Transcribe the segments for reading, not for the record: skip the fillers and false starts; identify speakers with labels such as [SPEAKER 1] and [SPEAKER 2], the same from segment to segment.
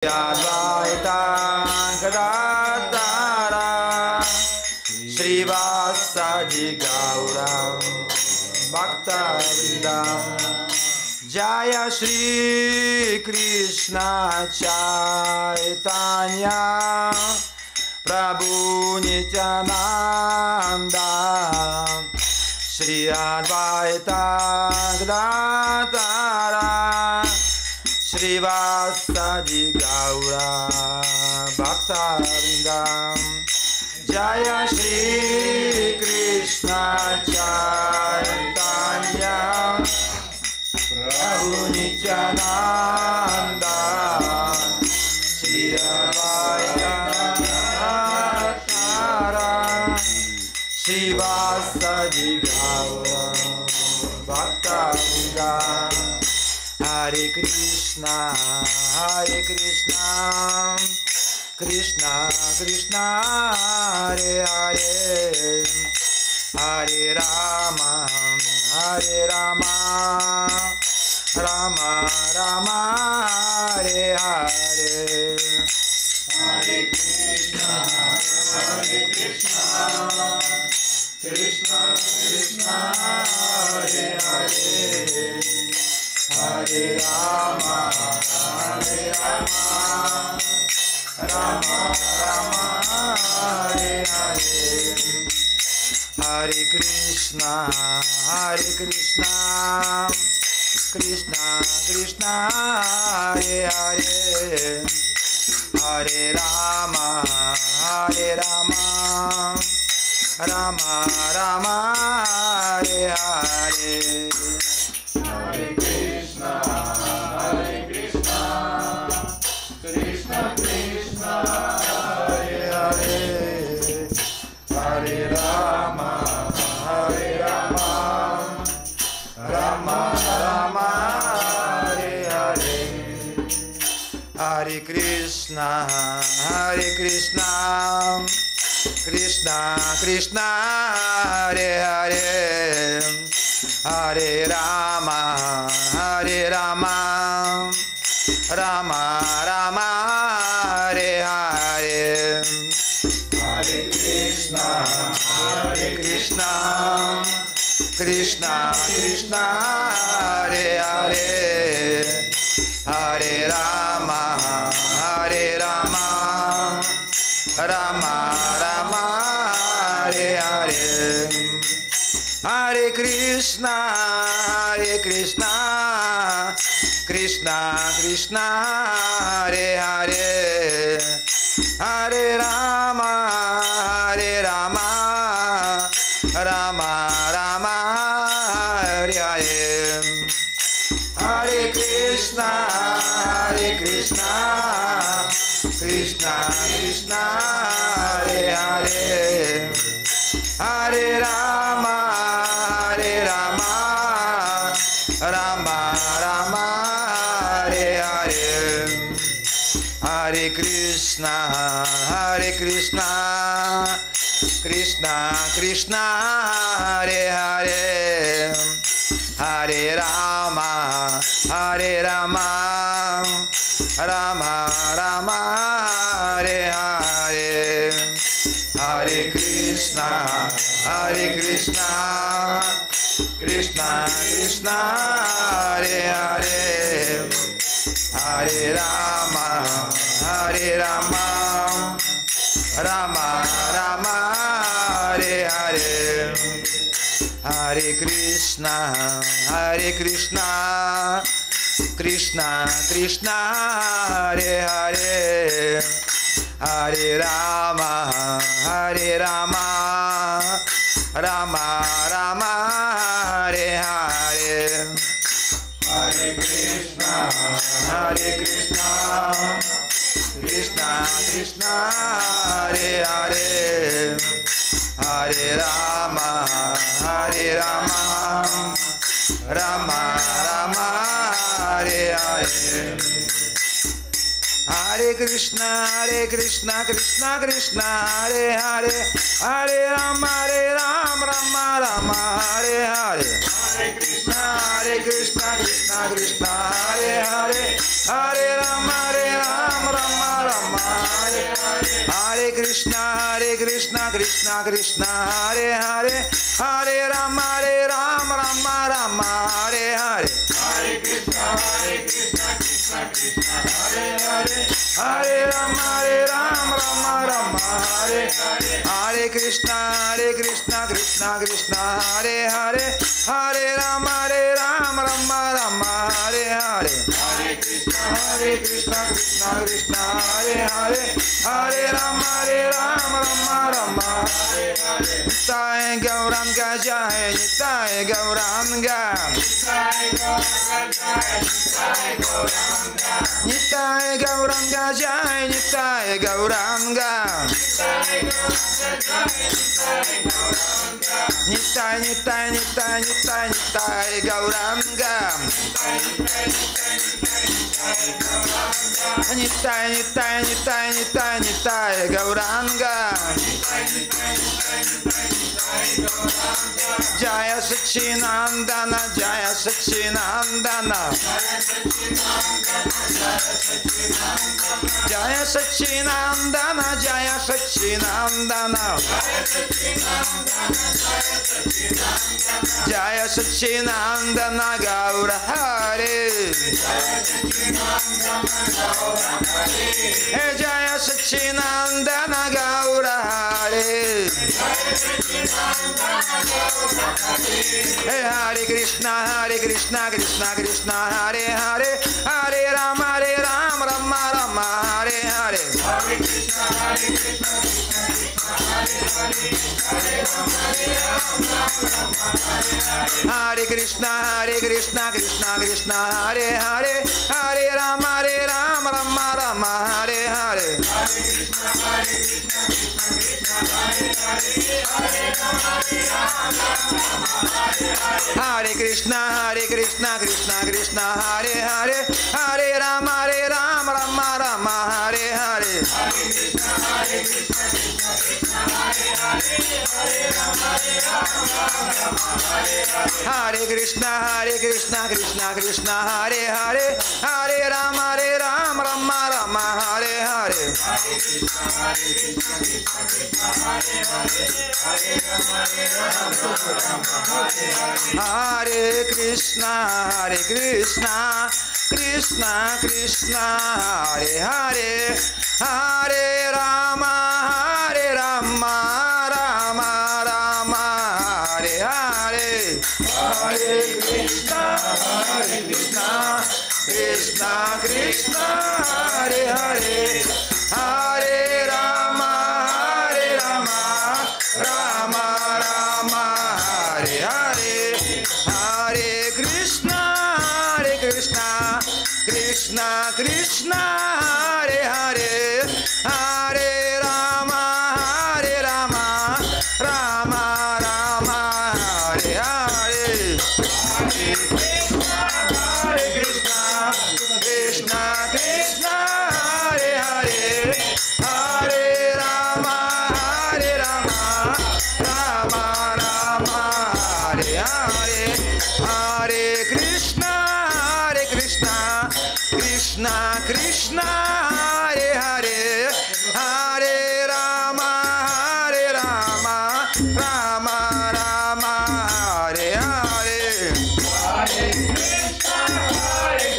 [SPEAKER 1] Advaita Gadatara Srivasadi Gaura Bhakta Vrinda Jaya Shri Krishna Chaitanya Prabhu Nityananda Shri Advaita Gadatara Srivasadi Gaura Bhakta Vrinda Jaya Shri Krishna Chaitanya Prabhu Nityananda Shri Advaita Gadadhara Srivasadi Gaura Bhakta Vrinda Hare Krishna, Krishna Krishna, Hare Hare, Hare Rama, Rama Rama, Hare Hare. Hare Krishna, Krishna Krishna, Hare Hare. Hare Rama, Rama Rama, Hare Hare. Hare Krishna, Krishna Krishna, Hare Hare. Hare Rama, Rama Rama, Hare Hare. Hare Krishna, Krishna Krishna, Hare Hare. Hare Rama, Rama Rama, Hare Hare. Hare Krishna, Krishna Krishna, Hare Hare. Hare Rama, Rama Rama, Hare Hare. Hare Krishna, Krishna Krishna, Hare Hare. Hare Rama, Rama Rama, Hare Hare. Hare Krishna, Krishna Krishna, Hare Hare. Hare Rama, Rama Rama, Hare Hare. Hare Krishna, Krishna Krishna, Hare Hare. Hare Rama, Rama Rama, Hare Hare. Hare Krishna, Krishna Krishna, Hare Hare. Hare Rama, Rama Rama, Hare Hare. Hare Krishna, Krishna Krishna, Hare Hare. Hare Rama, Rama Rama, Hare Hare. Hare Krishna, Krishna Krishna, Hare Hare. Hare Rama, Rama Rama, Hare Hare. Hare Krishna, Krishna Krishna, Hare Hare. Hare Rama, Rama Rama, Hare Hare. Hare Krishna, Krishna Krishna, Hare Hare. Hare Rama, Rama Rama, Hare Hare. Hare Krishna, Krishna Krishna, Hare Hare. Hare Rama, Rama Hare Krishna Krishna Krishna Hare Hare, Hare Rama Rama Rama Hare Hare. Hare Krishna Krishna Krishna Hare Hare, Hare Rama Rama Rama Hare Hare. Hare Krishna Krishna Krishna Hare Hare, Hare Rama Rama Rama Hare Hare. Hare Krishna Krishna Krishna Hare Hare, Hare Rama Rama Rama Hare Hare. Nitai Gauranga Jai, Nitai Gauranga, Nitai Gauranga Jai, Nitai Gauranga, Nitai Gauranga, Nitai Gauranga, Jaya Sachinandana, Jaya Sachinandana, Jaya Sachinandana, Jaya Sachinandana, Jaya Sachinandana Gaura Hare, Hey Jaya Sachinandana Gaura Hare, Hey Hare Krishna Krishna Krishna Hare Hare, Hare Rama Rama Rama Hare Hare. Hare Krishna Krishna Krishna Hare Hare, Hare Rama Rama Rama Hare Hare. Hare Krishna Krishna Krishna Hare Hare, Hare Rama Rama Rama Hare Hare. Hare Krishna Krishna Hare Hare, Hare Rama Rama Rama Hare Hare. Hare Krishna Krishna Krishna Hare Hare, Hare Rama Rama Rama Hare Hare. Hare Krishna Krishna Krishna Hare Hare, Hare Rama Rama Rama Hare Hare. Hare Krishna Krishna Krishna Hare Hare, Hare Rama Rama Rama Hare Hare. Hare Krishna Krishna Krishna Hare Hare, Hare Rama Rama Rama Hare Hare. Hare Krishna Krishna Krishna Hare Hare, Hare Rama Rama Rama Hare Hare. Hare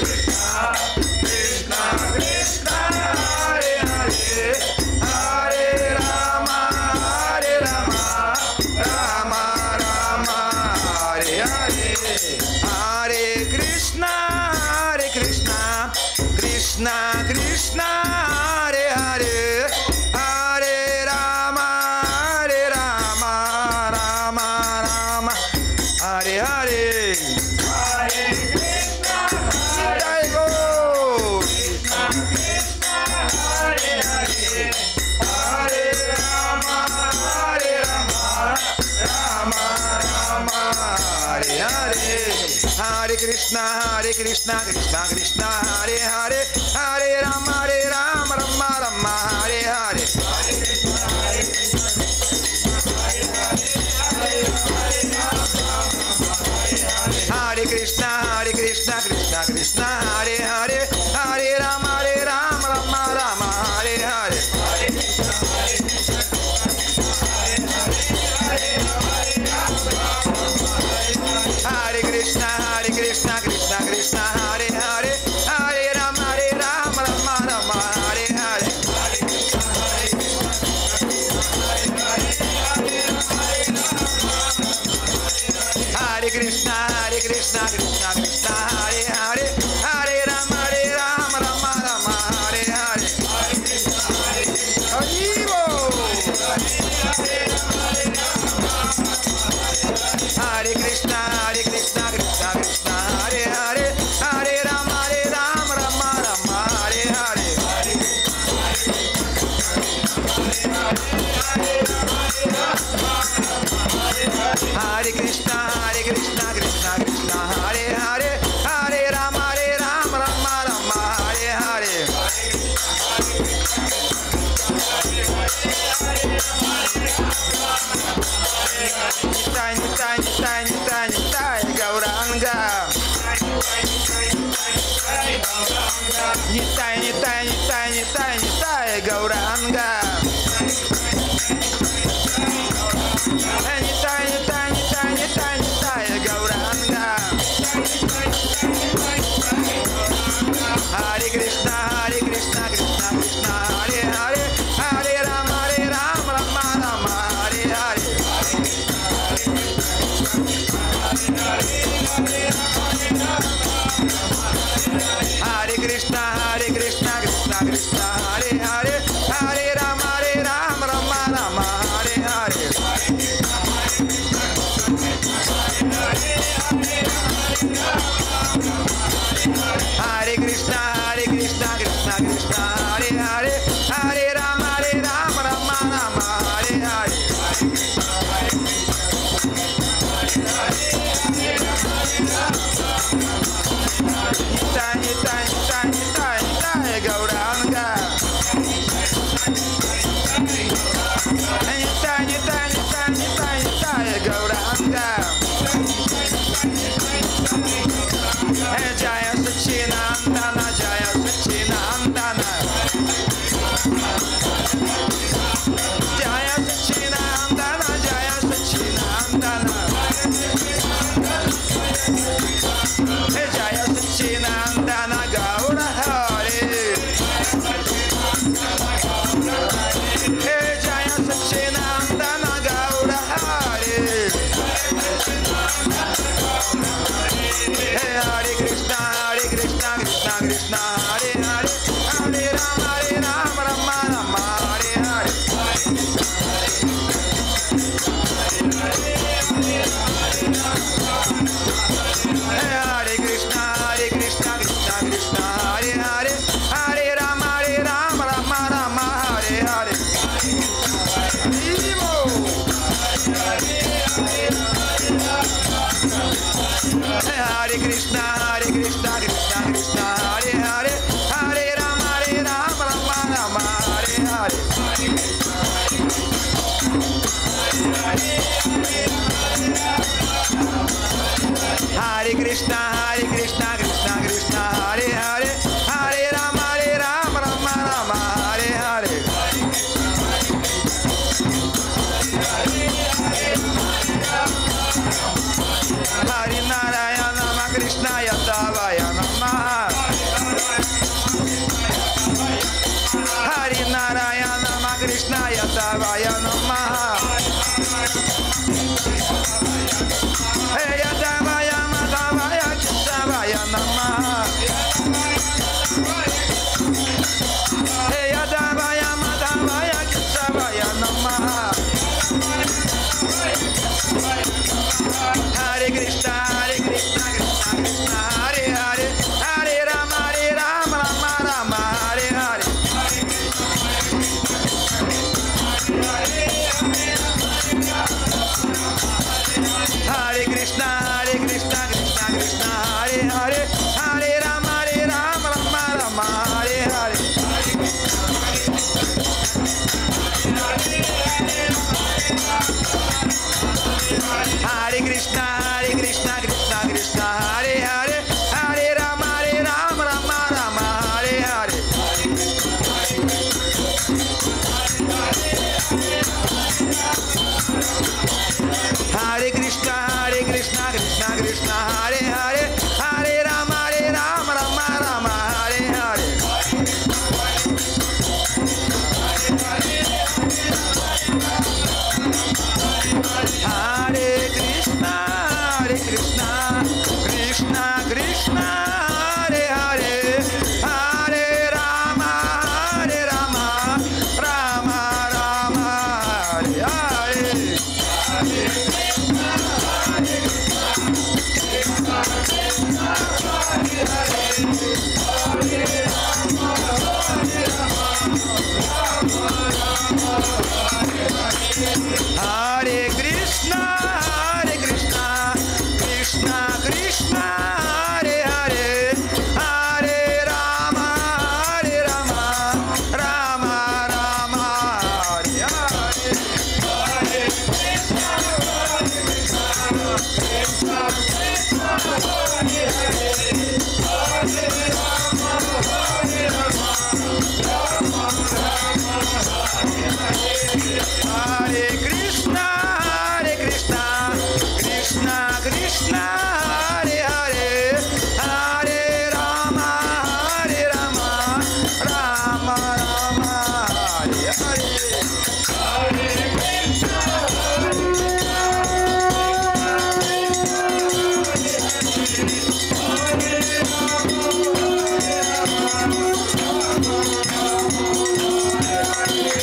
[SPEAKER 1] Krishna Krishna Krishna Hare Hare, Hare Rama Rama Rama Hare Hare. Hare Krishna Krishna Krishna Hare Hare, Hare Rama Rama Rama Hare Hare. Hare Krishna Jai Go Krishna Hare Hare, Hare Rama Rama Hare Hare. Hare Krishna Krishna Krishna Hare Hare, Hare Rama Rama Rama Hare Hare. Hare Krishna Krishna Krishna Hare Hare, Hare Rama Rama Rama Hare Hare. Rama, Hare Hare. Hare Krishna, Krishna Krishna, Hare Hare, Hare Rama, Rama Rama, Hare Hare. Hare Krishna, Krishna Krishna, Hare Hare, Hare Rama, Rama Rama, Hare Hare. Hare Krishna, Krishna Krishna, Hare Hare, Hare Rama, Rama Rama, Hare Hare. Nitai Gauranga. Nitai Gauranga. Gauranga. Hare Krishna, Krishna Krishna, Hare Hare, Hare Rama, Rama Rama, Hare Hare. Hare Krishna, Krishna Krishna, Hare Hare, Hare Rama, Rama Rama, Hare Hare. Hare Krishna, Krishna Krishna, Hare Hare, Hare Rama, Rama Rama, Hare Hare. Nitai Gauranga. Nitai Gauranga. Jaya Sachinandana, Jaya Sachinandana. Jaya Sachinandana, Jaya Sachinandana. Jaya Sachinandana, Gaura Hare. Jaya Sachinandana, Gaura Hare. Hare Krishna, Krishna Krishna, Hare Hare, Hare Rama, Rama Rama, Hare Hare. Hare Krishna, Krishna Krishna, Hare Hare, Hare Rama, Rama Rama, Hare Hare. Hare Krishna, Krishna Krishna, Hare Hare, Hare Rama, Rama Rama, Hare Hare. Hare Krishna, Krishna Krishna, Hare Hare, Hare Rama, Rama Rama, Hare Hare. Hare Narayana Krishna Yadavaya Namaha. Hare Narayana Krishna Yadavaya Namaha. Yadavaya Madhavaya Keshavaya Namaha. Yadavaya Madhavaya Keshavaya Namaha. Hare Krishna, Krishna Krishna, Hare Hare, Hare Rama, Rama Rama, Hare Hare. Hare Krishna, Krishna Krishna, Hare Hare, Hare Rama, Rama Rama, Hare Hare. Hare Krishna, Krishna Krishna, Hare Hare, Hare Rama, Rama Rama, Hare Hare. Hare Krishna,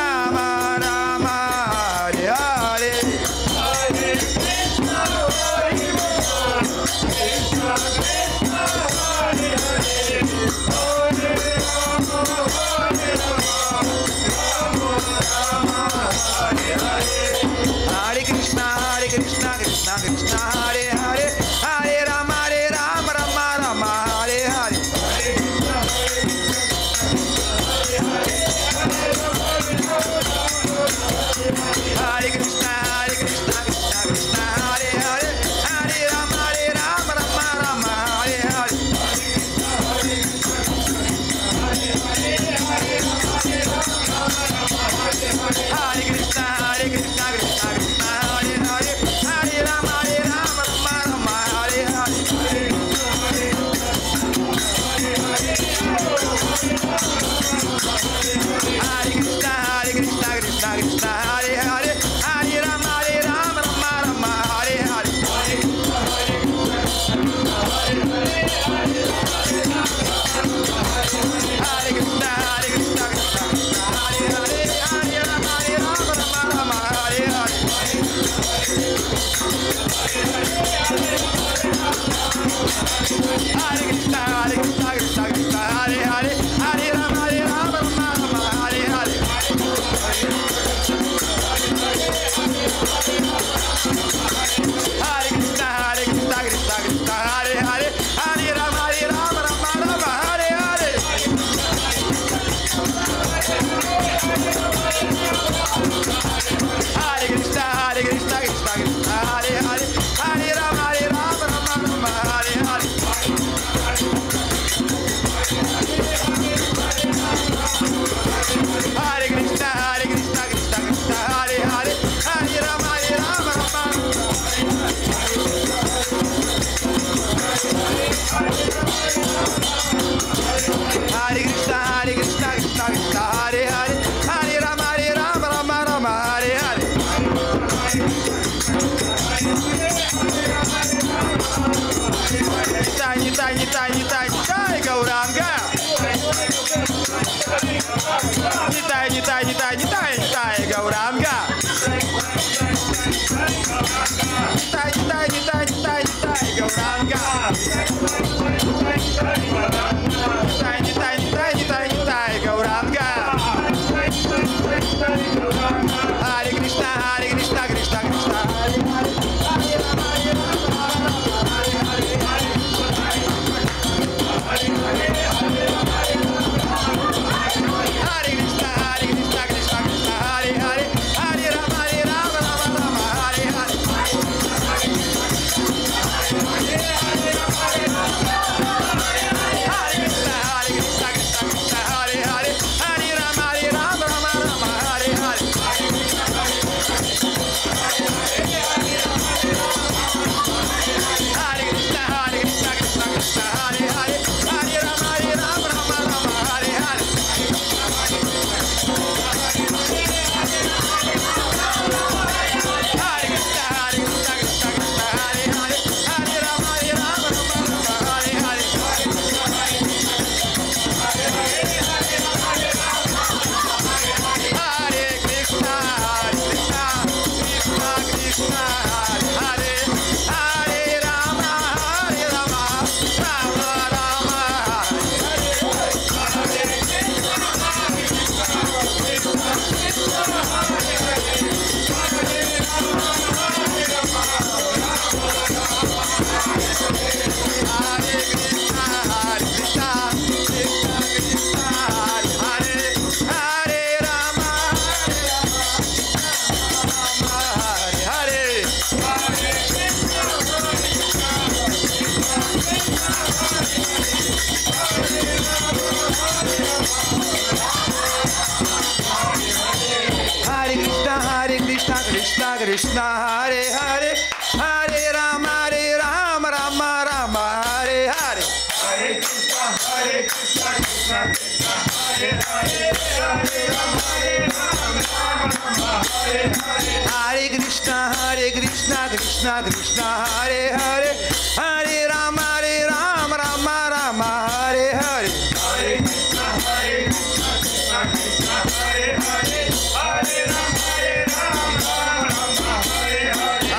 [SPEAKER 1] Krishna Krishna, Hare Hare, Hare Rama, Rama Rama, Hare Hare. Hare Krishna, Hare Krishna, Krishna Krishna, Hare Hare, Hare Rama, Rama Rama, Hare Hare. Hare Krishna, Krishna Krishna, Hare Hare, Hare Rama, Rama Rama, Hare Hare. Hare Krishna, Krishna Krishna, Hare Hare, Hare Rama, Rama Rama, Hare Hare. Hare Krishna, Krishna Krishna, Hare Hare, Hare Rama, Rama Rama, Hare Hare. Hare Krishna, Krishna Krishna, Hare Hare, Hare Rama, Rama Rama, Hare Hare. Hare Krishna, Krishna Krishna, Hare Hare, Hare Rama, Rama Rama, Hare Hare. Hare Krishna, Krishna Krishna, Hare Hare, Hare Rama, Rama Rama, Hare Hare. Hare Krishna, Krishna Krishna, Hare Hare, Hare Rama, Rama Rama, Hare Hare. Hare Krishna, Krishna Krishna, Hare Hare, Hare Rama, Rama Rama, Hare Hare. Hare Krishna, Krishna Krishna, Hare Hare, Hare Rama, Rama Rama, Hare Hare. Hare Krishna, Krishna Krishna, Hare Hare, Hare Rama, Rama Rama. Hare Krishna, Krishna Krishna, Hare Hare, Hare Rama, Rama Rama, Hare Hare. Nitai, Gauranga. Nitai, Gauranga. Nitai, Gauranga. Nitai, Gauranga. Hare Krishna, Krishna Krishna, Hare Hare, Hare Rama, Hare Krishna, Krishna Krishna, Hare Hare, Hare Rama, Rama Hare Hare. Hare Krishna Hare Hare Hare Rama Rama Rama Hare Hare
[SPEAKER 2] Hare Krishna Krishna Krishna Hare Hare Hare Rama Rama Hare Hare
[SPEAKER 1] Hare Krishna Krishna Krishna Hare Hare Hare Rama Rama Rama Hare Hare
[SPEAKER 2] Hare Krishna Krishna Krishna Hare Hare Hare Rama Rama Hare Hare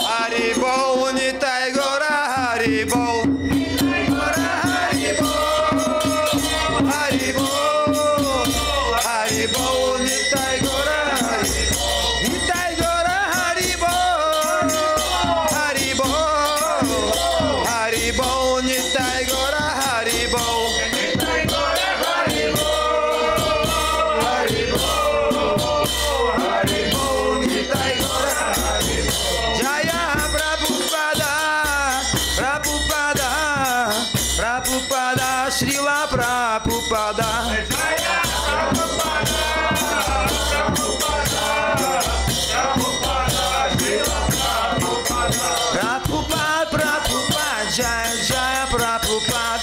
[SPEAKER 1] Hari Bol Nitai Gora Hari Bol Hari Bol Nitai Gora Nitai Gora Hari Bol Nitai Gora Hari Bol Jaya Prabhupada Prabhupada Prabhupada Srila Prabhupada Prabhupada Prabhupada Jaya Jaya Prabhupada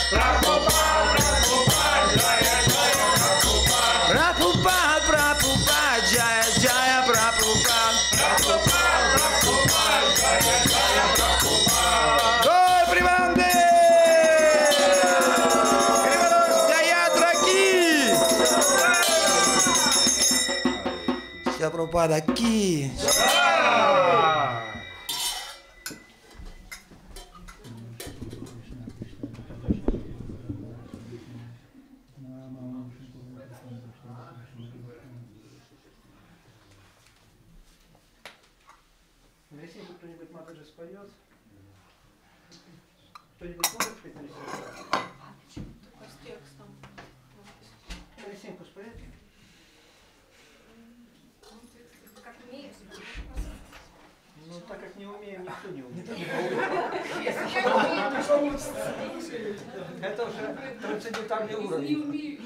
[SPEAKER 1] Prabhupada Prabhupada Jaya Jaya Prabhupada Гой Приванде! Гаятра Ки! Шрила Прабхупада Ки!
[SPEAKER 3] Лесенку кто-нибудь Матаджи споет? Кто-нибудь может спеть на лесенку?
[SPEAKER 4] С текстом.
[SPEAKER 3] Лесенку споет?
[SPEAKER 4] Как умеешь?
[SPEAKER 3] Ну, так как не умеем, никто не умеет. Это уже трансцендентальный уровень.
[SPEAKER 4] Не умею.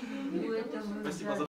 [SPEAKER 5] Спасибо за